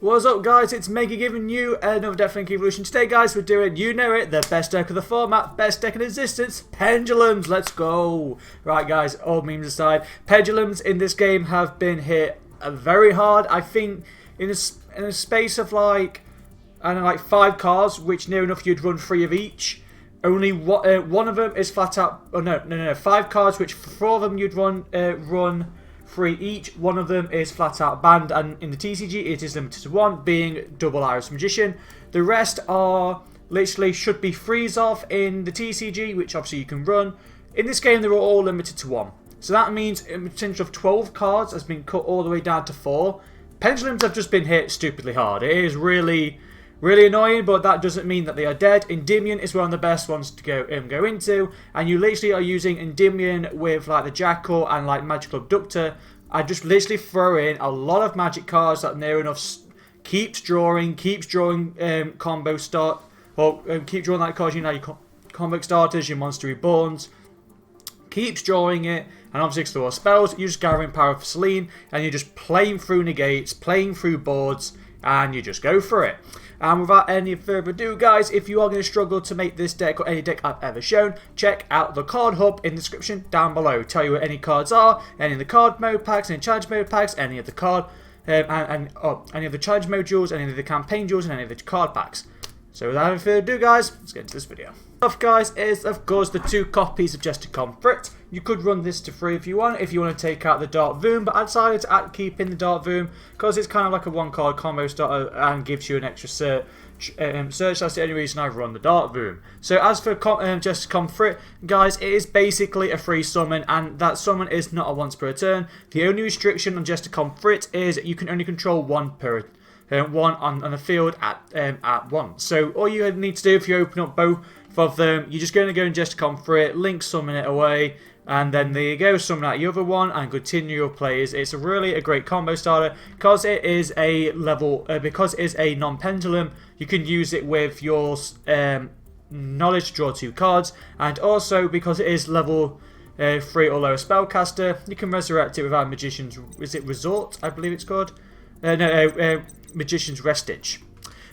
What's up guys, it's Mega giving you another Death Link Evolution. Today guys, we're doing, you know it, the best deck of the format, best deck in existence, Pendulums. Let's go. Right guys, all memes aside, Pendulums in this game have been hit very hard. I think in a space of like, I don't know, like 5 cards, which near enough you'd run 3 of each. Only one of them is flat out, oh no, 5 cards, which 4 of them you'd run 3 each. One of them is flat out banned, and in the TCG it is limited to 1, being Double Iris Magician. The rest are literally should be freeze off in the TCG, which obviously you can run. In this game they're all limited to 1. So that means a potential of 12 cards has been cut all the way down to 4. Pendulums have just been hit stupidly hard. It is really annoying, but that doesn't mean that they are dead. Endymion is one of the best ones to go into, and you literally are using Endymion with like the Jackal and like Magical Abductor. I just literally throw in a lot of magic cards that near enough keeps drawing combo start, or keep drawing like cards, you know, your combo starters, your Monster Reborns, keeps drawing it, and obviously explore spells. You're just gathering power for Selene, and you're just playing through negates, playing through boards, and you just go for it. And without any further ado guys, if you are going to struggle to make this deck or any deck I've ever shown, check out the card hub in the description down below. Tell you what any cards are, any of the card mode packs, any challenge mode packs, any of the card any of the challenge mode jewels, any of the campaign jewels, and any of the card packs. So without any further ado guys, let's get into this video. Stuff guys is of course the 2 copies of Just a Confrit. You could run this to 3 if you want to take out the Dark Voom, but I decided to keep in the Dark Voom because it's kind of like a 1-card combo starter and gives you an extra search. That's the only reason I run the Dark Voom. So as for Just a Confrit, guys, it is basically a free summon, and that summon is not a once per turn. The only restriction on Just a Confrit is you can only control 1 per one on the field at once. So all you need to do if you open up both of them, you're just going to go and Just a Confrit, link summon it away, and then there you go, summon out your other one and continue your plays. It's really a great combo starter because it is a because it is a non-pendulum. You can use it with your knowledge to draw 2 cards, and also because it is level 3 or lower spellcaster, you can resurrect it without Magician's, is it Resort, I believe it's called? Magician's Restage.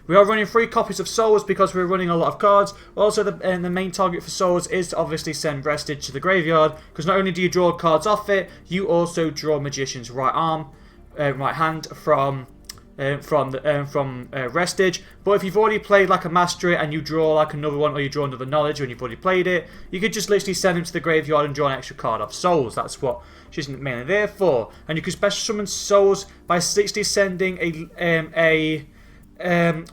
We are running 3 copies of Souls because we're running a lot of cards. Also, the main target for Souls is to obviously send Restage to the graveyard, because not only do you draw cards off it, you also draw Magician's right hand from Restage. But if you've already played like a Master It and you draw like another one, or you draw another Knowledge when you've already played it, you could just literally send him to the graveyard and draw an extra card off Souls. That's what she's mainly there for. And you can special summon Souls by 60 sending a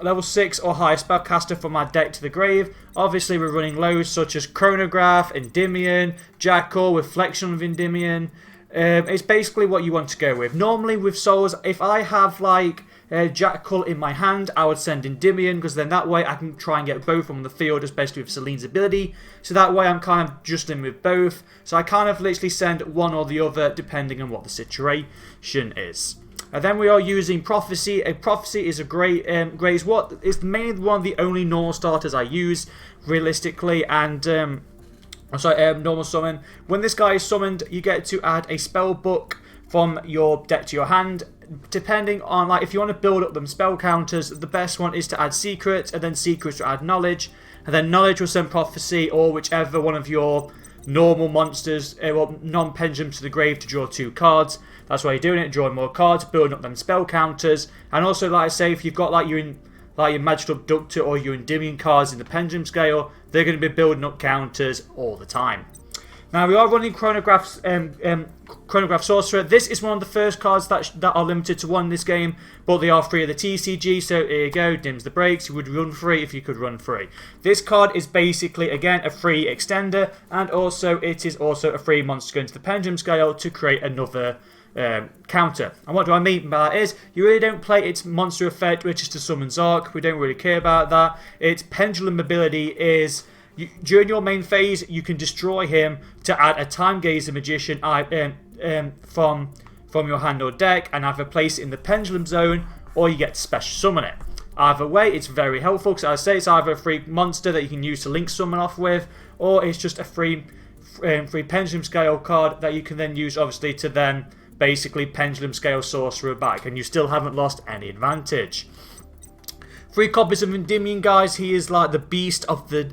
level 6 or higher spellcaster from our deck to the grave. Obviously we're running loads such as Chronograph, Endymion, Jackal, Reflection of Endymion. It's basically what you want to go with. Normally with Souls, if I have like Jackal in my hand, I would send Endymion, because then that way I can try and get both on the field, especially with Selene's ability. So that way I'm kind of just in with both. So I kind of literally send one or the other depending on what the situation is. And then we are using Prophecy. Prophecy is a great is mainly one of the only normal starters I use realistically, and normal summon. When this guy is summoned, you get to add a spell book from your deck to your hand. Depending on, like, if you want to build up them spell counters, the best one is to add Secrets, and then Secrets to add Knowledge, and then Knowledge will send Prophecy or whichever one of your normal monsters, non-pendulum, to the grave to draw 2 cards. That's why you're doing it, drawing more cards, building up them spell counters. And also, like I say, if you've got like your Magical Abductor or your Endymion cards in the pendulum scale, they're going to be building up counters all the time. Now we are running Chronograph Sorcerer. This is one of the first cards that are limited to 1 in this game, but they are free of the TCG, so here you go, dims the brakes. You would run free if you could run free. This card is basically, again, a free extender, and also it is also a free monster going to the pendulum scale to create another counter. And what do I mean by that is, you really don't play its monster effect, which is to summon Zark. We don't really care about that. Its pendulum ability is, during your main phase, you can destroy him to add a Time Gazer Magician from your hand or deck, and either place it in the pendulum zone, or you get to special summon it. Either way, it's very helpful, because as I say, it's either a free monster that you can use to link summon off with, or it's just a free pendulum scale card that you can then use, obviously, to then basically Pendulum Scale Sorcerer back, and you still haven't lost any advantage. 3 copies of Endymion, guys. He is like the beast of the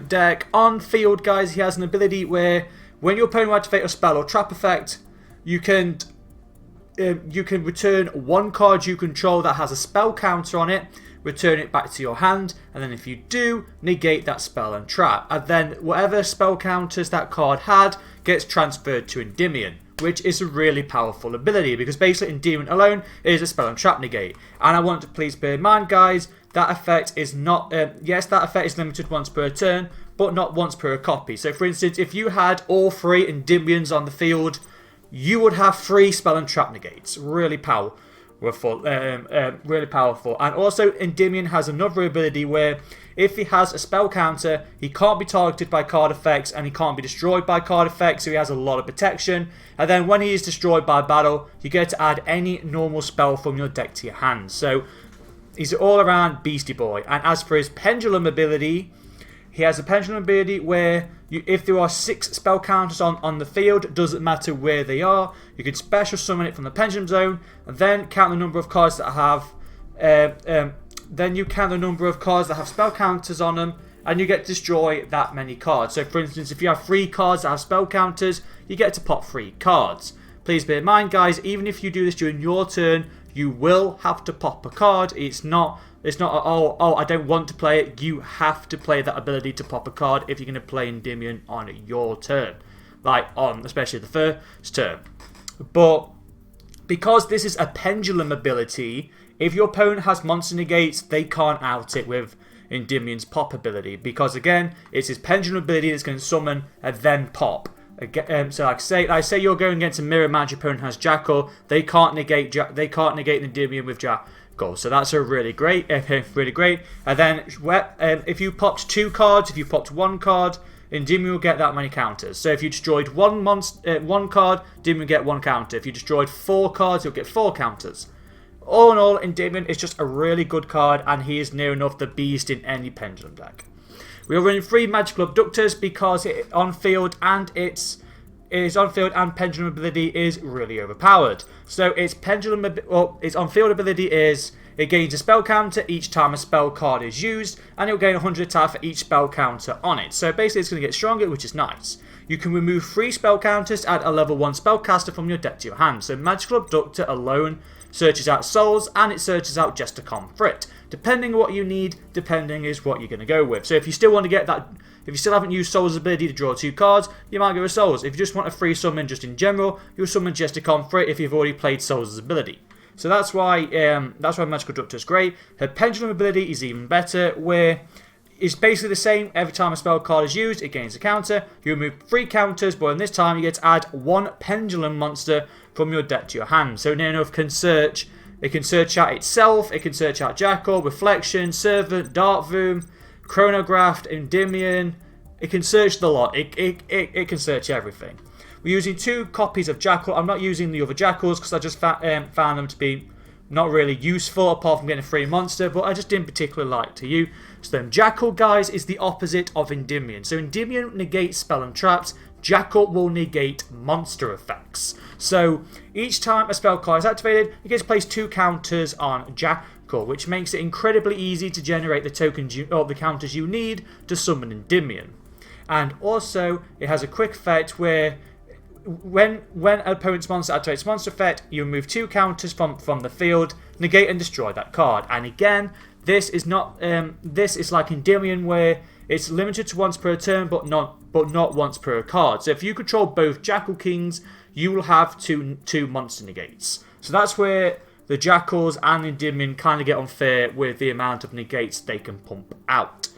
deck. On field, guys, he has an ability where when your opponent activates a spell or trap effect, you can return 1 card you control that has a spell counter on it, return it back to your hand, and then if you do, negate that spell and trap. And then whatever spell counters that card had gets transferred to Endymion, which is a really powerful ability because basically Endymion alone is a spell and trap negate. And I want to please bear in mind, guys, that effect is not, yes, that effect is limited once per turn, but not once per copy. So for instance, if you had all 3 Endymions on the field, you would have 3 spell and trap negates. Really powerful. Really powerful. And also Endymion has another ability where if he has a spell counter, he can't be targeted by card effects and he can't be destroyed by card effects, so he has a lot of protection. And then when he is destroyed by battle, you get to add any normal spell from your deck to your hand. So he's an all-around beastie boy. And as for his pendulum ability, he has a pendulum ability where if there are 6 spell counters on the field, it doesn't matter where they are, you can special summon it from the pendulum zone, and then count the number of cards that have spell counters on them, and you get to destroy that many cards. So for instance, if you have 3 cards that have spell counters, you get to pop 3 cards. Please bear in mind, guys, even if you do this during your turn, you will have to pop a card. It's not oh, I don't want to play it. You have to play that ability to pop a card if you're going to play Endymion on your turn. Like on especially the first turn. But because this is a pendulum ability, if your opponent has monster negates, they can't out it with Endymion's pop ability. Because again, it's his pendulum ability that's going to summon and then pop. So like say you're going against a mirror match, your opponent has Jackal, they can't negate the Endymion with Jackal. So that's a really great. And then if you popped 2 cards, if you popped 1 card, Endymion will get that many counters. So if you destroyed one card, Endymion will get 1 counter. If you destroyed 4 cards, you'll get 4 counters. All in all, Endymion is just a really good card, and he is near enough the beast in any pendulum deck. We are running 3 magical abductors because it on field and pendulum ability is really overpowered. So its on field ability is it gains a spell counter each time a spell card is used, and it will gain 100 attack for each spell counter on it. So basically it's going to get stronger, which is nice. You can remove 3 spell counters to add a level 1 spellcaster from your deck to your hand. So magical abductor alone searches out souls, and it searches out Jester Confrit. Depending on what you need, depending is what you're going to go with. So if you still want to get that, if you still haven't used Soul's ability to draw 2 cards, you might go with Soul's. If you just want a free summon just in general, you'll summon Jester Confrit if you've already played Soul's ability. So that's why Magical Abductor is great. Her Pendulum ability is even better, where it's basically the same. Every time a spell card is used, it gains a counter. You remove 3 counters, but in this time you get to add 1 Pendulum monster from your deck to your hand. So near enough can search. It can search out itself, it can search out Jackal, Reflection, Servant, Darkvoom, Chronograph, Endymion. It can search the lot. It can search everything. We're using 2 copies of Jackal. I'm not using the other Jackals because I just found them to be not really useful apart from getting a free monster, but I just didn't particularly like to use them. Jackal, guys, is the opposite of Endymion. So Endymion negates spell and traps. Jackal will negate monster effects. So each time a spell card is activated, it gets to place 2 counters on Jackal, which makes it incredibly easy to generate the tokens or the counters you need to summon Endymion. And also, it has a quick effect where when an opponent's monster activates monster effect, you remove 2 counters from the field, negate and destroy that card. And again, this is not this is like Endymion, where it's limited to once per turn, but not once per card. So if you control both Jackal Kings, you will have two monster negates. So that's where the Jackals and Endymion kind of get unfair with the amount of negates they can pump out.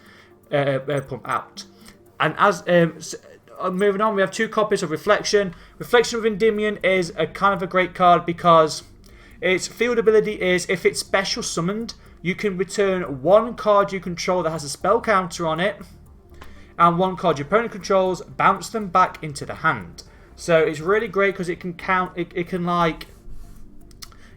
And as moving on, we have 2 copies of Reflection. Reflection with Endymion is a kind of a great card because its field ability is if it's special summoned, you can return 1 card you control that has a spell counter on it, and 1 card your opponent controls, bounce them back into the hand. So it's really great because it can count. It can like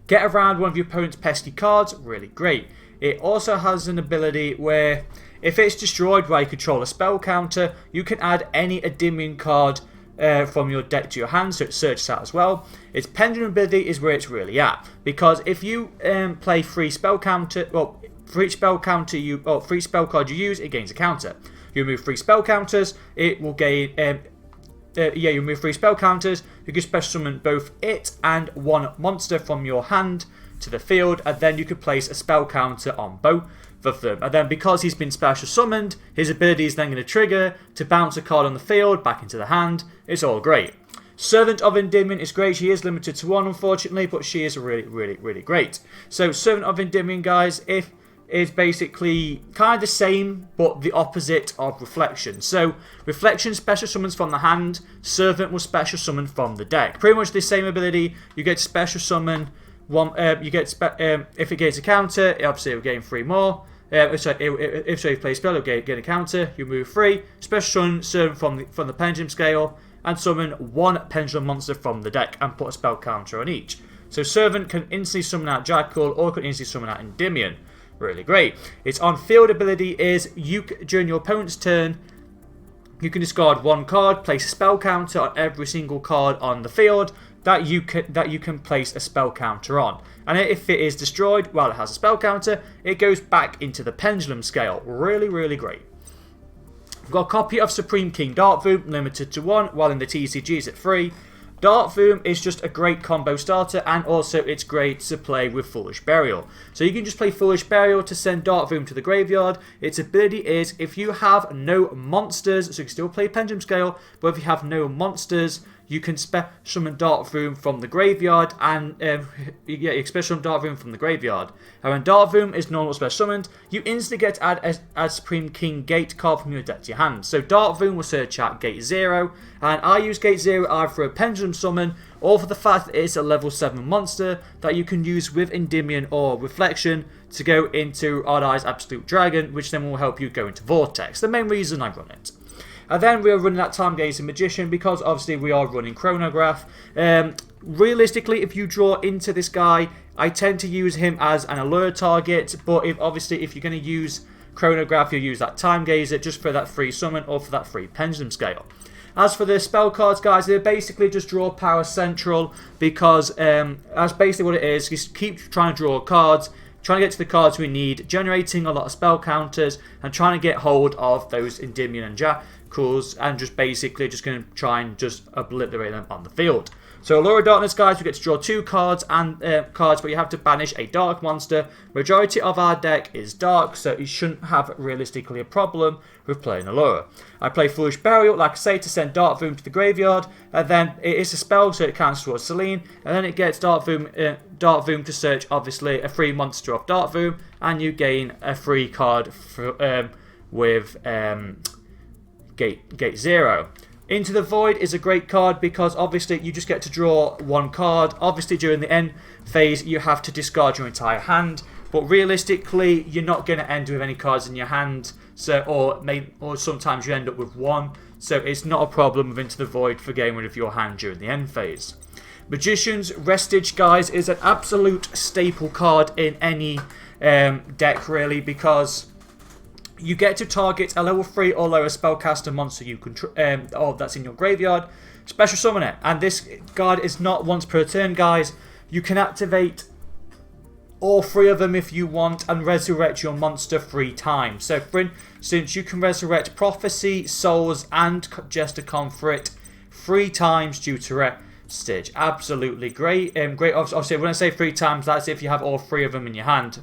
get around one of your opponent's pesky cards. Really great. It also has an ability where if it's destroyed while you control a spell counter, you can add any Endymion card from your deck to your hand, so it searches out as well. Its pendulum ability is where it's really at, because if you play free spell counter, well, for each spell counter for each spell card you use, it gains a counter. You remove 3 spell counters, it will gain. You remove 3 spell counters. You can special summon both it and 1 monster from your hand to the field, and then you could place a spell counter on both of them. And then because he's been special summoned, his ability is then going to trigger to bounce a card on the field back into the hand. It's all great. Servant of Endymion is great. She is limited to 1, unfortunately, but she is really great. So Servant of Endymion, guys, is basically kind of the same, but the opposite of Reflection. So Reflection special summons from the hand, Servant will special summon from the deck. Pretty much the same ability. You get special summon one. If it gets a counter, obviously it will gain 3 more. If you play a spell, it'll get a counter. You move 3, special summon Servant from the pendulum scale, and summon 1 pendulum monster from the deck and put a spell counter on each. So Servant can instantly summon out Jackal or can instantly summon out Endymion. Really great. Its on-field ability is during your opponent's turn, you can discard 1 card, place a spell counter on every single card on the field that you can place a spell counter on. And if it is destroyed while it has a spell counter, it goes back into the pendulum scale. Really great. We've got a copy of Supreme King Darkvoom, limited to 1, while in the TCGs at 3. Darkvoom is just a great combo starter, and also it's great to play with Foolish Burial. So you can just play Foolish Burial to send Darkvoom to the graveyard. Its ability is if you have no monsters, so you can still play Pendulum Scale, but if you have no monsters, you can summon Darkvoom from the graveyard, and special summon Darkvoom from the graveyard. And when Darkvoom is normal special summoned, you instantly get to add a Supreme King Gate card from your deck to your hand. So Darkvoom will search out Gate 0, and I use Gate 0 either for a Pendulum Summon, or for the fact that it's a level 7 monster that you can use with Endymion or Reflection to go into Odd Eye's Absolute Dragon, which then will help you go into Vortex. The main reason I run it. And then we are running that Time Gazing Magician because obviously we are running Chronograph. Realistically, if you draw into this guy, I tend to use him as an allure target, but if you're going to use Chronograph, you'll use that Time Gazer just for that free summon or for that free Pendulum Scale. As for the spell cards, guys, they're basically just draw power central because that's basically what it is. You keep trying to draw cards, trying to get to the cards we need, generating a lot of spell counters, and trying to get hold of those Endymion and Jackals, and just basically just going to try and just obliterate them on the field. So Allure of Darkness, guys, we get to draw 2 cards, and but you have to banish a dark monster. Majority of our deck is dark, so you shouldn't have realistically a problem with playing Allure. I play Foolish Burial, like I say, to send Darkvoom to the graveyard, and then it is a spell, so it counts towards Selene, and then it gets Darkvoom to search, obviously, a free monster off Darkvoom, and you gain a free card with Gate 0. Into the Void is a great card because obviously you just get to draw 1 card. Obviously during the end phase you have to discard your entire hand, but realistically you're not going to end with any cards in your hand, so or sometimes you end up with 1, so it's not a problem with Into the Void for getting rid of your hand during the end phase. Magician's Vestige, guys, is an absolute staple card in any deck really, because you get to target a level 3 or lower spellcaster monster you control, or that's in your graveyard, special summon it. And this card is not once per turn, guys. You can activate all 3 of them if you want and resurrect your monster 3 times. So for instance, you can resurrect Prophecy, Souls, and Jester Confrit 3 times due to Vestige. Absolutely great. Great. Obviously, when I say 3 times, that's if you have all 3 of them in your hand.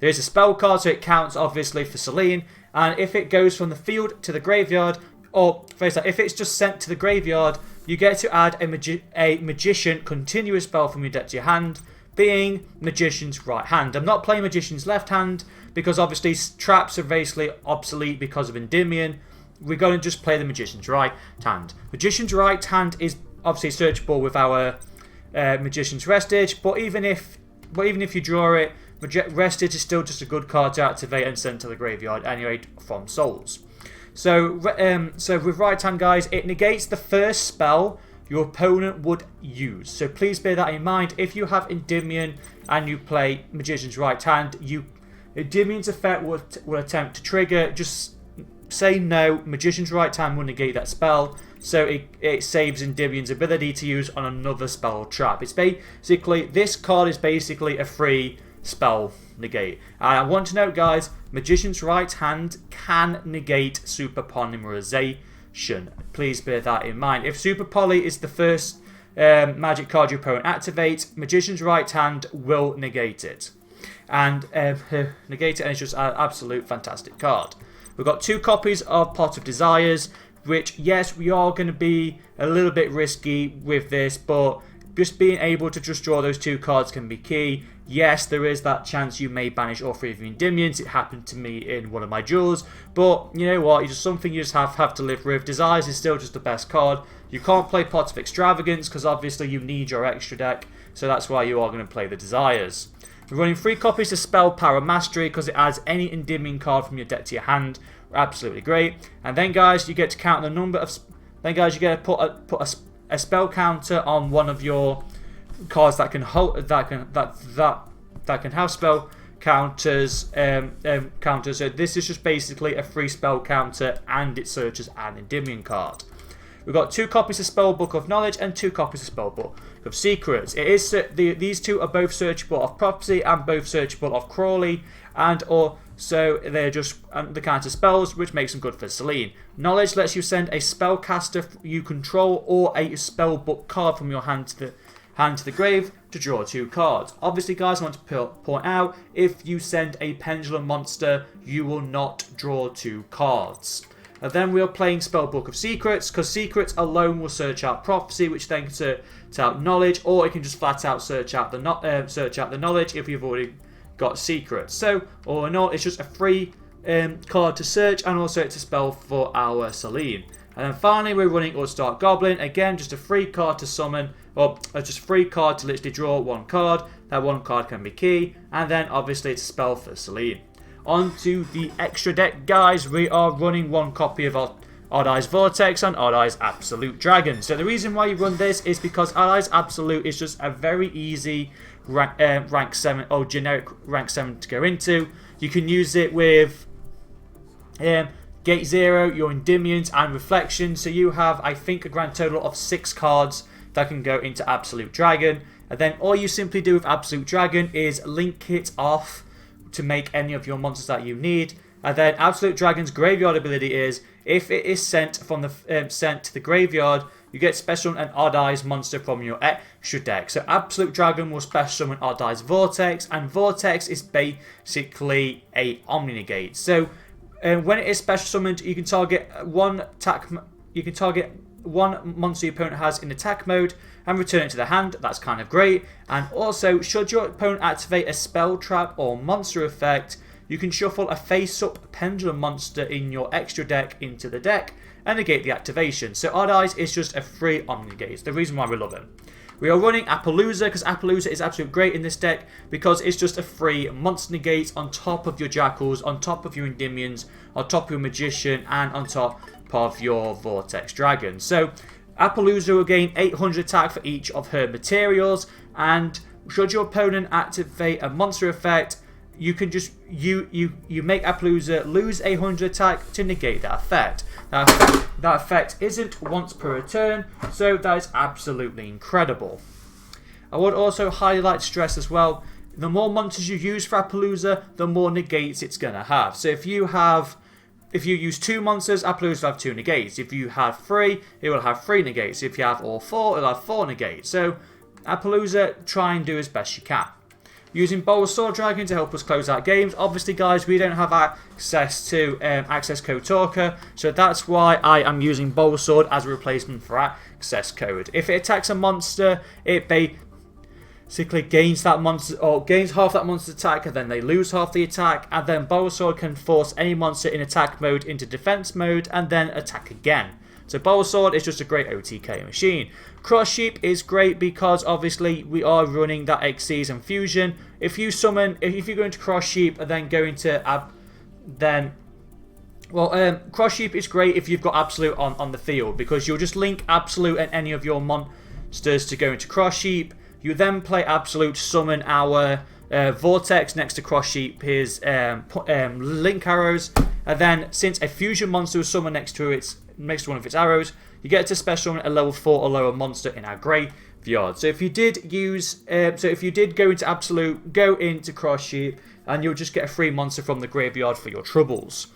There is a spell card, so it counts obviously for Selene, and if it goes from the field to the graveyard, or if it's just sent to the graveyard, you get to add a Magician continuous spell from your deck to your hand, being Magician's right hand. I'm not playing Magician's left hand because obviously traps are basically obsolete because of Endymion. We're going to just play the Magician's right hand. Magician's right hand is obviously searchable with our Magician's Vestige, but even if you draw it, Vestige is still just a good card to activate and send to the graveyard anyway from Souls. So with right hand, guys, it negates the first spell your opponent would use. So please bear that in mind. If you have Endymion and you play Magician's right hand, Endymion's effect will attempt to trigger. Just say no. Magician's right hand will negate that spell, so it saves Endymion's ability to use on another spell trap. It's basically, this card is basically a free spell negate. And I want to note, guys, Magician's Right Hand can negate Super Polymerization. Please bear that in mind. If Super Poly is the first magic card your opponent activates, Magician's Right Hand will negate it. And negate it, and it's just an absolute fantastic card. We've got 2 copies of Pot of Desires, which, yes, we are going to be a little bit risky with this, but just being able to just draw those 2 cards can be key. Yes, there is that chance you may banish all 3 of your Endymions. It happened to me in one of my duels, but you know what? It's just something you just have to live with. Desires is still just the best card. You can't play Pot of Extravagance because obviously you need your extra deck, so that's why you are going to play the Desires. We're running 3 copies of Spell Power Mastery because it adds any Endymion card from your deck to your hand. Absolutely great. And then, guys, you get to count the number of. Then, guys, you get to put a spell counter on one of your cards that can hold that can have spell counters. So this is just basically a free spell counter, and it searches an Endymion card. We've got 2 copies of Spellbook of Knowledge and 2 copies of Spellbook of Secrets. These 2 are both searchable of Prophecy and both searchable of Crawley, and so they're just the counter spells, which makes them good for Selene. Knowledge lets you send a spellcaster you control or a spellbook card from your hand to the grave to draw 2 cards. Obviously, guys, I want to point out, if you send a Pendulum monster, you will not draw 2 cards. And then we are playing Spellbook of Secrets, because Secrets alone will search out Prophecy, which then can search out Knowledge, or it can just flat out search out the Knowledge if you've already got Secrets. So, all in all, it's just a free card to search, and also it's a spell for our Selene. And then finally, we're running Upstart Goblin. Again, just a free card to summon, or just a free card to literally draw 1 card. That 1 card can be key, and then obviously it's a spell for Selene. On to the extra deck, guys. We are running 1 copy of Odd Eyes Vortex and Odd Eyes Absolute Dragon. So the reason why you run this is because Odd Eyes Absolute is just a very easy rank 7 or generic rank 7 to go into. You can use it with Gate 0, your Endymions, and Reflection. So you have, I think, a grand total of 6 cards that can go into Absolute Dragon. And then all you simply do with Absolute Dragon is link it off to make any of your monsters that you need. And then Absolute Dragon's graveyard ability is, if it is sent from the sent to the graveyard, you get special an Odd Eyes monster from your extra deck. So Absolute Dragon will special summon Odd Eyes Vortex, and Vortex is basically a Omni Negate. So when it is special summoned, you can target one monster your opponent has in attack mode and return it to the hand. That's kind of great. And also, should your opponent activate a spell trap or monster effect, you can shuffle a face-up Pendulum monster in your extra deck into the deck and negate the activation. So Odd Eyes is just a free Omni Negate. It's the reason why we love him. We are running Appaloosa because Appaloosa is absolutely great in this deck because it's just a free monster negate on top of your Jackals, on top of your Endymions, on top of your Magician, and on top of your Vortex Dragon. So Appaloosa will gain 800 attack for each of her materials, and should your opponent activate a monster effect, you can just you make Appaloosa lose 800 attack to negate that effect. That effect isn't once per turn, so that is absolutely incredible. I would also highlight stress as well, the more monsters you use for Appaloosa, the more negates it's going to have. So if you use 2 monsters, Appaloosa will have 2 negates. If you have 3, it will have 3 negates. If you have all 4, it will have 4 negates. So Appaloosa, try and do as best you can. Using Bowl Sword Dragon to help us close out games. Obviously, guys, we don't have access to access code Talker, so that's why I am using Bowl Sword as a replacement for access code. If it attacks a monster, it basically gains that monster, or gains half that monster's attack, and then they lose half the attack, and then Bowl Sword can force any monster in attack mode into defense mode, and then attack again. So Bowl Sword is just a great OTK machine. Cross Sheep is great because obviously we are running that Xyz and Fusion. If you go into Cross Sheep and then go into Cross Sheep is great if you've got Absolute on the field, because you'll just link Absolute and any of your monsters to go into Cross Sheep. You then play Absolute, summon our Vortex next to Cross Sheep, his link arrows, and then since a Fusion monster is summoned next to one of its arrows, you get to special summon a level 4 or lower monster in our graveyard. So if you did use, if you did go into Absolute, go into Cross Sheet, and you'll just get a free monster from the graveyard for your troubles.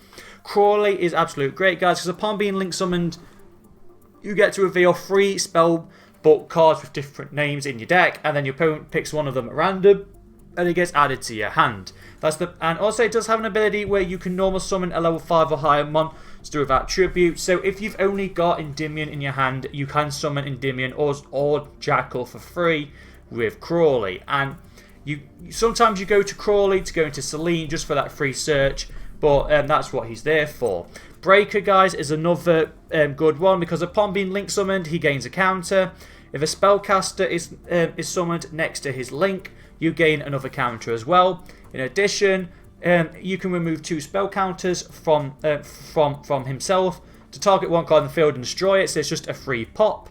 Crawley is absolute great, guys, because upon being link summoned, you get to reveal 3 spell book cards with different names in your deck, and then your opponent picks one of them at random, and it gets added to your hand. And also it does have an ability where you can normal summon a level 5 or higher monster without tribute. So if you've only got Endymion in your hand, you can summon Endymion or Jackal for free with Crawley. And sometimes you go to Crawley to go into Selene just for that free search, but that's what he's there for. Breaker, guys, is another good one, because upon being link summoned, he gains a counter. If a spellcaster is summoned next to his link, you gain another counter as well. In addition, you can remove 2 spell counters from himself to target one card in the field and destroy it, so it's just a free pop.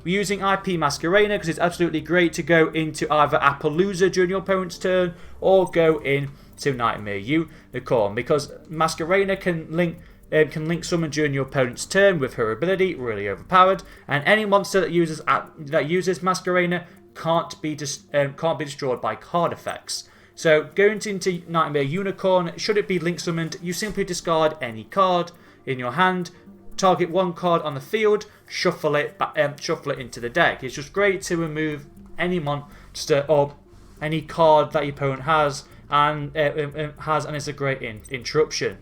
We're using IP Masquerader because it's absolutely great to go into either Appaloosa during your opponent's turn or go into Nightmare Unicorn, because Masquerader can link summon during your opponent's turn with her ability, really overpowered, and any monster that uses Masquerader can't be destroyed by card effects. So going into Nightmare Unicorn, should it be link summoned, you simply discard any card in your hand, target one card on the field, shuffle it into the deck. It's just great to remove any monster or any card that your opponent has, and it's a great interruption.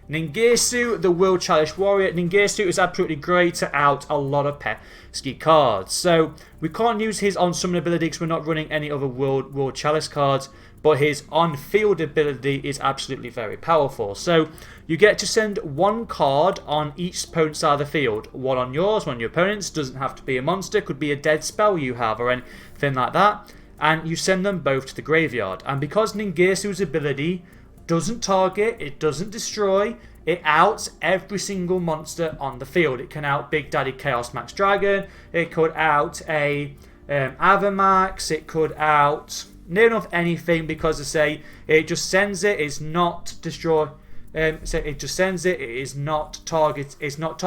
Ningirsu, the World Chalice Warrior. Ningirsu is absolutely great to out a lot of pesky cards. So we can't use his on-summon ability because we're not running any other World Chalice cards, but his on-field ability is absolutely very powerful. So you get to send 1 card on each opponent's side of the field. 1 on yours, 1 on your opponent's. Doesn't have to be a monster, could be a dead spell you have or anything like that. And you send them both to the graveyard. And because Ningirsu's ability doesn't target, it doesn't destroy, it outs every single monster on the field. It can out Big Daddy Chaos Max Dragon, it could out a Avamax, it could out near enough anything, because I say it just sends it, it's not destroy. So it just sends it, it is not targeting, it's not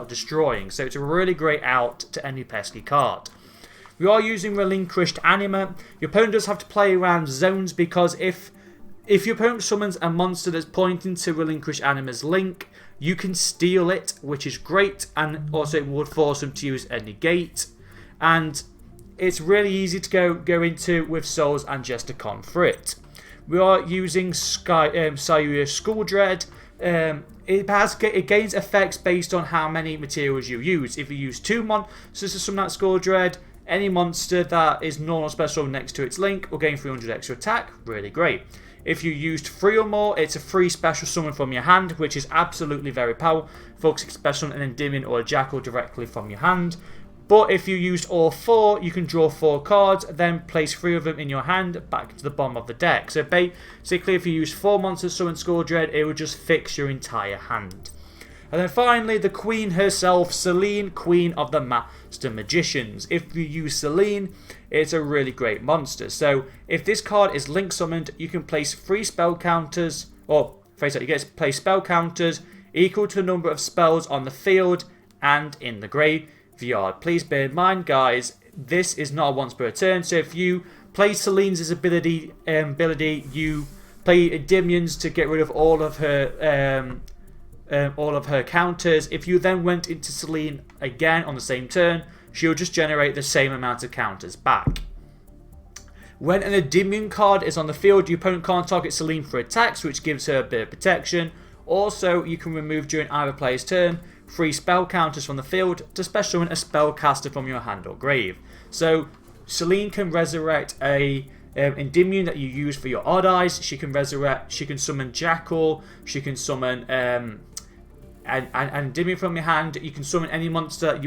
destroying. So it's a really great out to any pesky card. We are using Relinquished Anima. Your opponent does have to play around zones, because if your opponent summons a monster that's pointing to Relinquished Anima's link, you can steal it, which is great, and also it would force them to use a negate. And it's really easy to go into with Souls and Gesticon for it. We are using Sayuya Skull Dread. It gains effects based on how many materials you use. If you use 2 monsters to summon that Skull Dread, any monster that is normal special next to its link will gain 300 extra attack. Really great. If you used 3 or more, it's a free special summon from your hand, which is absolutely very powerful. Focusing special an Endymion or a Jackal directly from your hand. But if you used all 4, you can draw 4 cards, then place 3 of them in your hand back to the bottom of the deck. So basically, if you use 4 monsters to summon Skull Dread, it would just fix your entire hand. And then finally, the Queen herself, Selene, Queen of the Master Magicians. If you use Selene, it's a really great monster. So if this card is link summoned, you can place 3 spell counters, or face it, you get to place spell counters equal to the number of spells on the field and in the graveyard. Please bear in mind, guys, this is not a once per turn. So if you play Selene's ability, you play Endymions to get rid of all of her counters. If you then went into Selene again on the same turn, she'll just generate the same amount of counters back. When an Endymion card is on the field, your opponent can't target Selene for attacks, which gives her a bit of protection. Also, you can remove during either player's turn 3 spell counters from the field to special summon a spellcaster from your hand or grave. So Selene can resurrect a Endymion that you use for your odd eyes. She can summon Jackal, she can summon an Endymion from your hand. You can summon any monster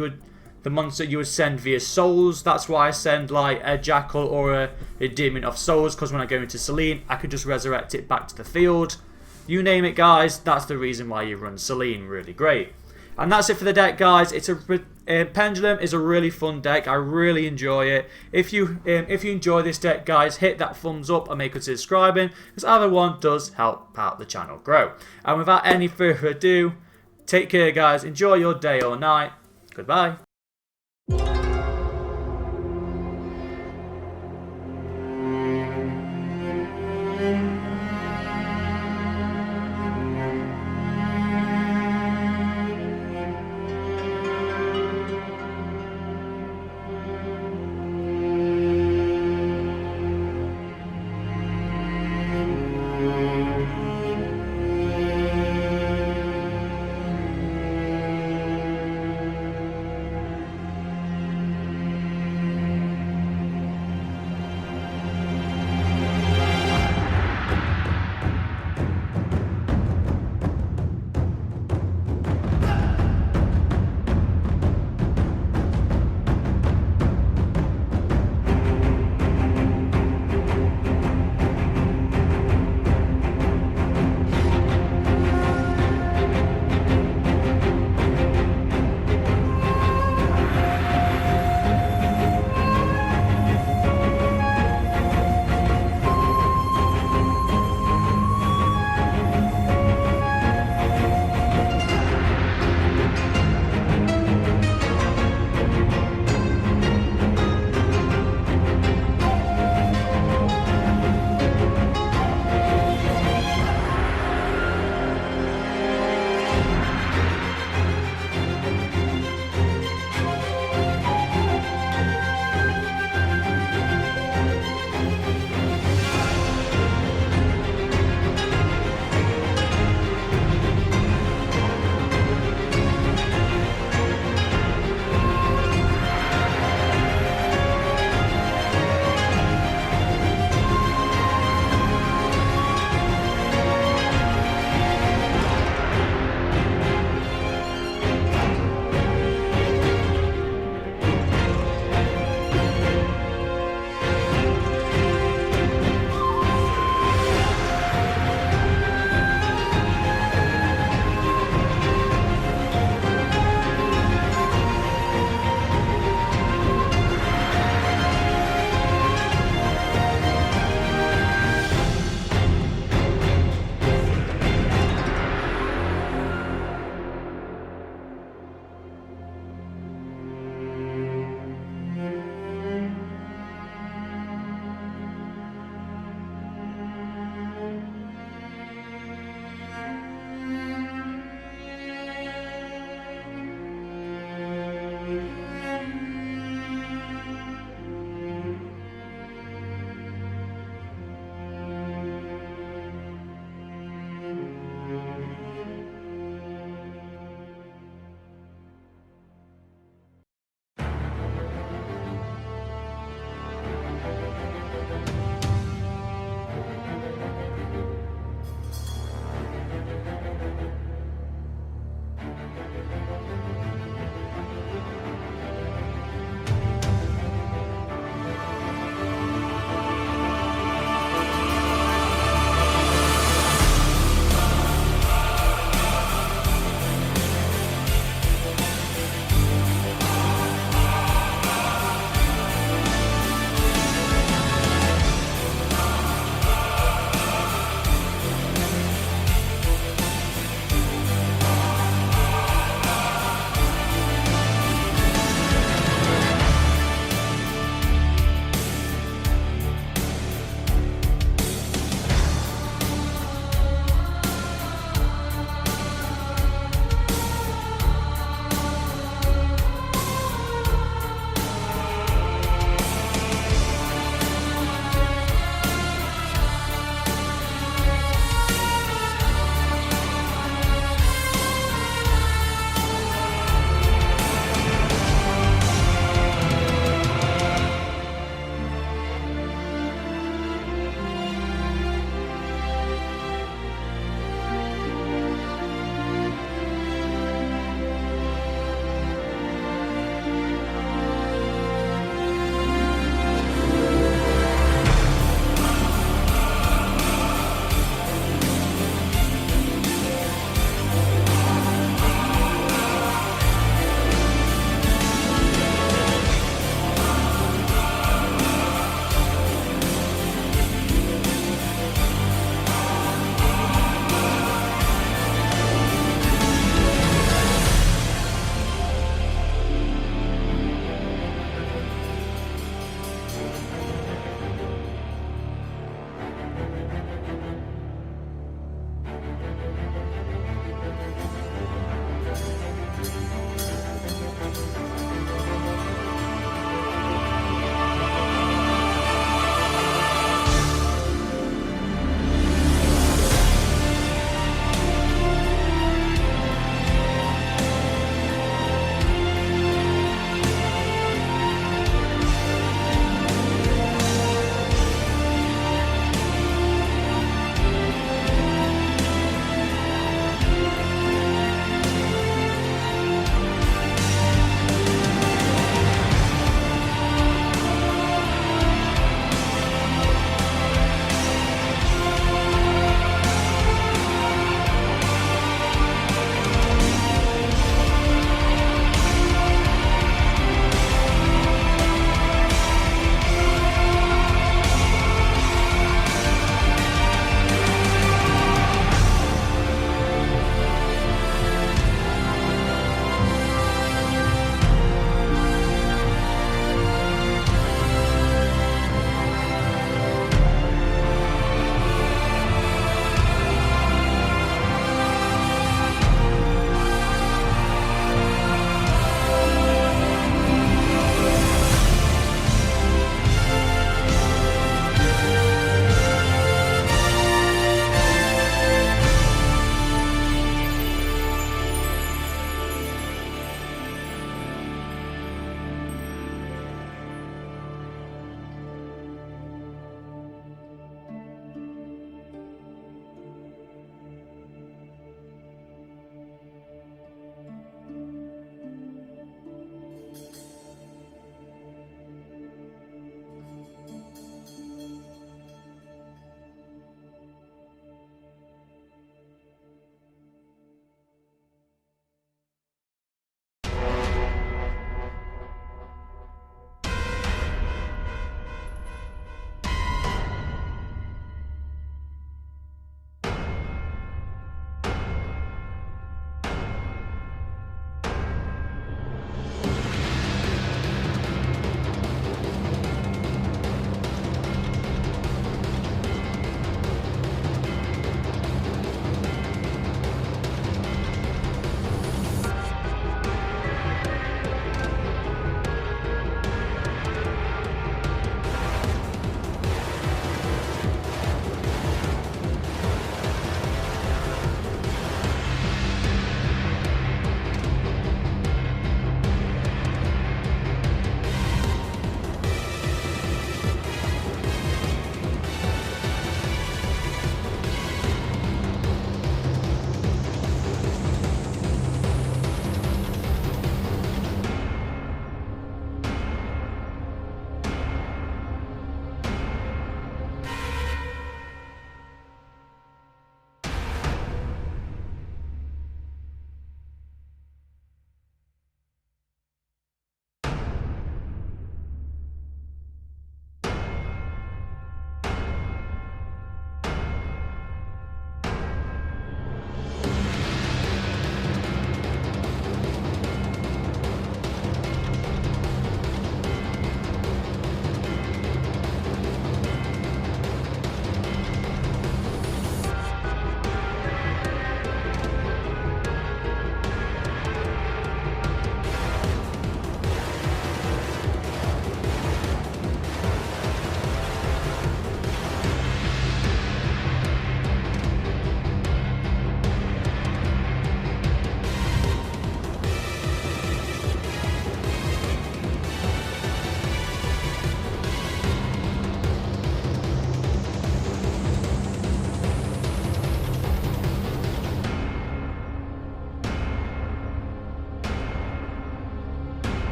the monster you would send via Souls. That's why I send like a Jackal or a Endymion of Souls, because when I go into Selene, I could just resurrect it back to the field. You name it, guys, that's the reason why you run Selene. Really great. And that's it for the deck, guys. Pendulum is a really fun deck. I really enjoy it. If you enjoy this deck, guys, hit that thumbs up and make consider subscribing, because either one does help out the channel grow. And without any further ado, take care, guys. Enjoy your day or night. Goodbye.